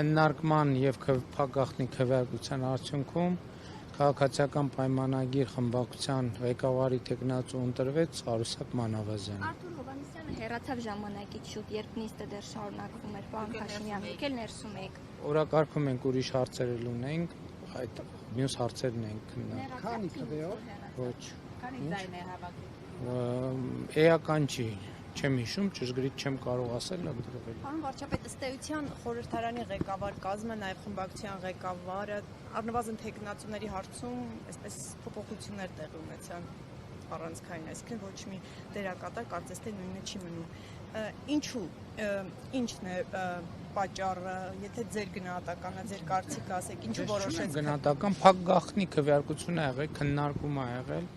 քննարկման եւ փակախտնի քվեարկության արդյունքում քաղաքացիական պայմանագիր խմբակցության ղեկավարի տեխնացու ընտրվեց Արուսակ Մանավազյանը։ Արթուր Հովհաննիսյանը հեռացավ ժամանակից շուտ, երբ նիստը դեռ շարունակվում էր, պարոն Փաշինյան, դուք էլ ներսում եք։ Օրակարգում ենք ուրիշ հարցեր ունենք, այդ մյուս հարցերն ենք քննարկում։ Քանի քվեով։ Ոչ։ Քանի ձայն է հավաքում։ Էական չի, չեմ հիշում, ճշգրիտ չեմ կարող ասել, ընտրվել։ Պարոն վարչապետ, ըստ էության խորհրդարանի ղեկավար կազմը, նաև խմբակցության ղեկավարը առնվազն տեխնացուների հարցում այսպես փոփոխություններ տեղի ունեցան առանցքային, այսինքն ոչ մի դերակատար կարծես թե նույնը չի մնում։ Ինչու, ինչն է պատճառը, եթե ձեր գնահատականը, ձեր կարծիքը ասեք, ինչու որոշեց գնահատական փակ գաղտնի քվեարկություն ա եղել, քննարկում ա եղել։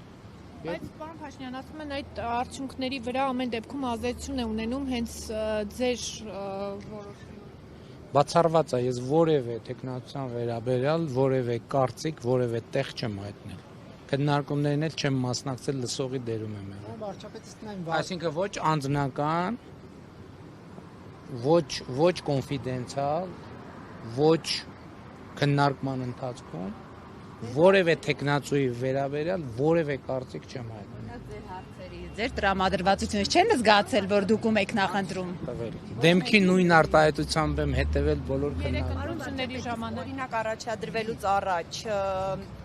Բայց պարոն Փաշինյան, ասում են այդ արդյունքների վրա ամեն դեպքում ազդեցություն է ունենում հենց ձեր որոշումը։ Բացառված է, ես որևէ տեխնացիան վերաբերյալ, որևէ կարծիք, որևէ տեղ չեմ հայտնել։ Քննարկումներին էլ չեմ մասնակցել, լսողի դերում եմ եղել։ Վարչապետ ըստ Այսինքն ոչ անձնական, ոչ կոնֆիդենցիալ, ոչ քննարկման ընթացքում որևէ տեխնացուի վերաբերյալ որևէ կարծիք չեմ հայտնել։ ձեր հարցերի, ձեր տրամադրվածությունից չեն զգացել, որ դուք ում եք նախընտրում։ Դեմքի նույն արտահայտությամբ եմ հետևել բոլոր Քննարկումների ժամանակ Օրինակ առաջադրվելուց առաջ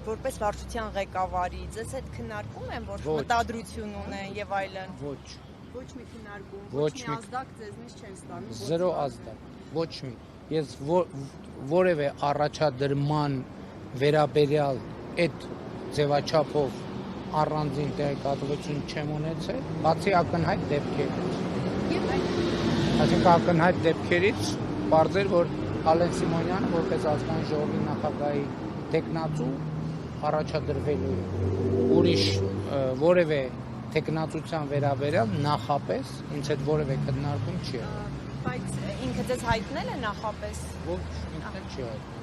որպես վարչության ղեկավարի ձեզ հետ քննարկում են, որ մտադրություն ունեն եւ այլն։ Ոչ մի քննարկում, ոչ մի ազդակ ձեզնից չեն ստանում։ Զերո ազդակ, ոչ մի։ Ես որևէ առաջադրման վերաբերյալ այդ ձևաչափով առանձին տեղեկատվություն չեմ ունեցել, բացի ակնհայտ դեպքերից։ Այսինքն ակնհայտ դեպքերից պարզեր, որ Ալեն Սիմոնյանը որպես ազգային ժողովի նախագահի տեխնացու առաջադրվելու ուրիշ որևէ տեխնացության վերաբերյալ նախապես ինձ հետ որևէ քննարկում չի եղել։ Բայց ինքը ձեզ հայտնել է նախապես։ Ոչ, ինձ հետ չի հայտնել։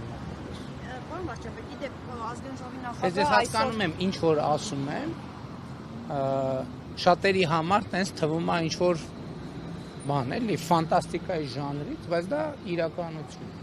Պարոն վարչապետ, իդեպ ազգային ժողովի Ես նախագահը հասկանում եմ, ինչ որ ասում եմ, շատերի համար տենց թվում է ինչ որ բան էլի, ֆանտաստիկայի ժանրից, բայց դա իրականություն։